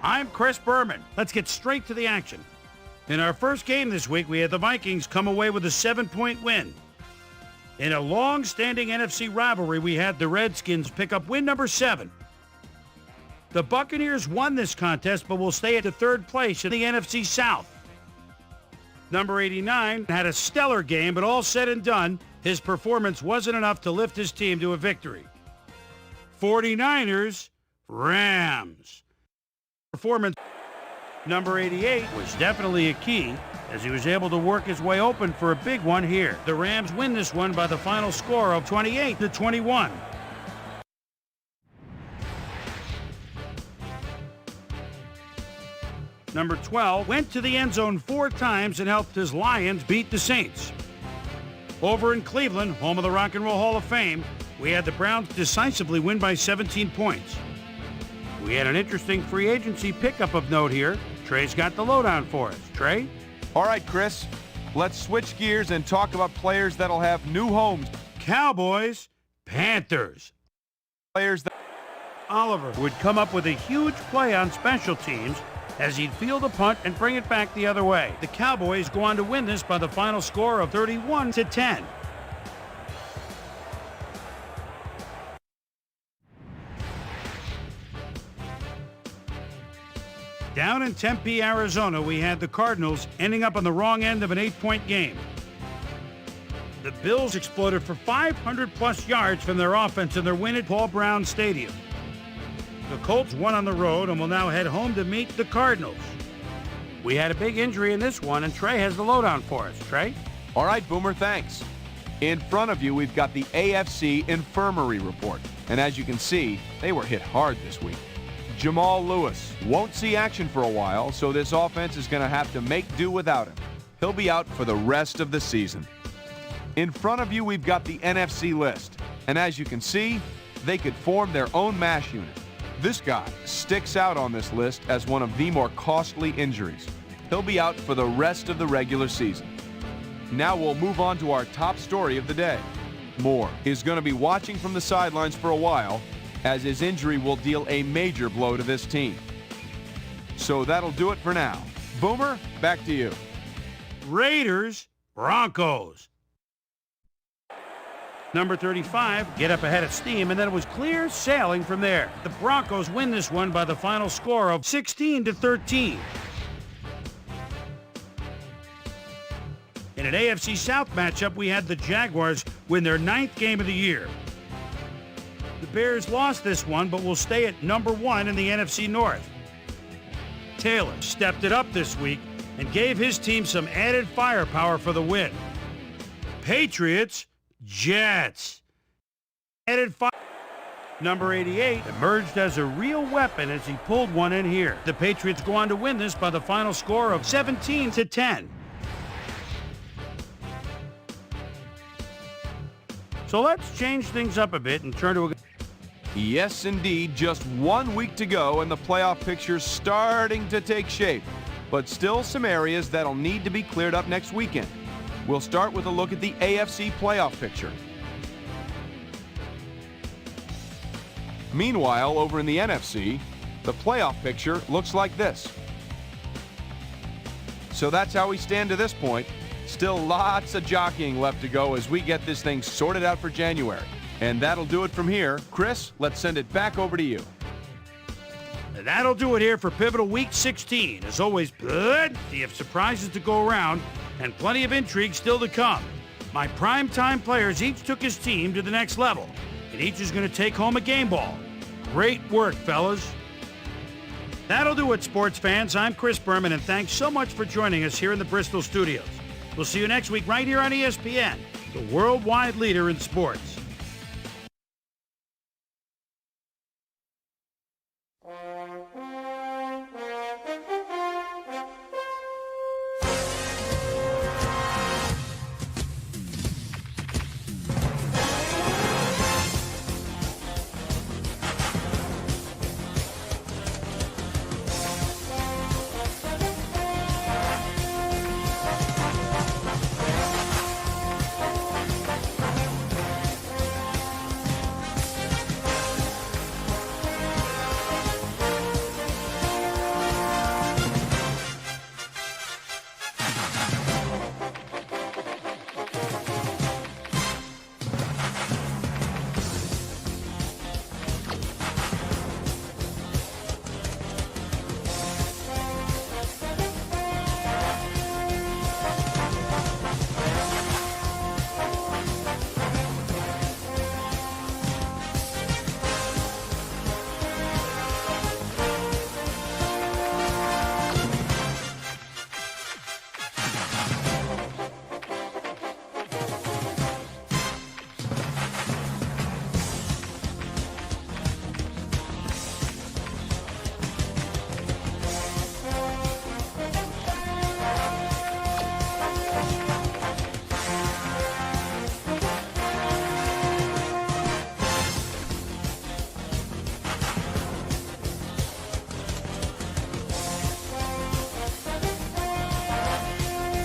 I'm Chris Berman. Let's get straight to the action. In our first game this week, we had the Vikings come away with a 7-point win. In a long-standing NFC rivalry, we had the Redskins pick up win number 7. The Buccaneers won this contest, but will stay at the third place in the NFC South. Number 89 had a stellar game, but all said and done, his performance wasn't enough to lift his team to a victory. 49ers, Rams. Performance. Number 88 was definitely a key as he was able to work his way open for a big one here. The Rams win this one by the final score of 28-21. Number 12 went to the end zone 4 times and helped his Lions beat the Saints. Over in Cleveland, home of the Rock and Roll Hall of Fame, we had the Browns decisively win by 17 points. We had an interesting free agency pickup of note here. Trey's got the lowdown for us. Trey? All right, Chris. Let's switch gears and talk about players that'll have new homes. Cowboys, Panthers. Players that Oliver would come up with a huge play on special teams as he'd field a punt and bring it back the other way. The Cowboys go on to win this by the final score of 31-10. Down in Tempe, Arizona, we had the Cardinals ending up on the wrong end of an 8-point game. The Bills exploded for 500-plus yards from their offense in their win at Paul Brown Stadium. The Colts won on the road and will now head home to meet the Cardinals. We had a big injury in this one, and Trey has the lowdown for us. Trey? All right, Boomer, thanks. In front of you, we've got the AFC Infirmary Report. And as you can see, they were hit hard this week. Jamal Lewis won't see action for a while, so this offense is going to have to make do without him. He'll be out for the rest of the season. In front of you, we've got the NFC list. And as you can see, they could form their own MASH unit. This guy sticks out on this list as one of the more costly injuries. He'll be out for the rest of the regular season. Now we'll move on to our top story of the day. Moore is going to be watching from the sidelines for a while, as his injury will deal a major blow to this team. So that'll do it for now. Boomer, back to you. Raiders, Broncos. Number 35 get up ahead of steam, and then it was clear sailing from there. The Broncos win this one by the final score of 16-13. In an AFC South matchup, we had the Jaguars win their 9th game of the year. The Bears lost this one, but will stay at number 1 in the NFC North. Taylor stepped it up this week and gave his team some added firepower for the win. Patriots, Jets. Added fire. Number 88 emerged as a real weapon as he pulled one in here. The Patriots go on to win this by the final score of 17-10. So let's change things up a bit and turn to a... Yes, indeed, just 1 week to go and the playoff picture's starting to take shape. But still some areas that'll need to be cleared up next weekend. We'll start with a look at the AFC playoff picture. Meanwhile, over in the NFC, the playoff picture looks like this. So that's how we stand to this point. Still lots of jockeying left to go as we get this thing sorted out for January. And that'll do it from here. Chris, let's send it back over to you. And that'll do it here for Pivotal Week 16. As always, plenty of surprises to go around and plenty of intrigue still to come. My primetime players each took his team to the next level, and each is going to take home a game ball. Great work, fellas. That'll do it, sports fans. I'm Chris Berman, and thanks so much for joining us here in the Bristol studios. We'll see you next week right here on ESPN, the worldwide leader in sports.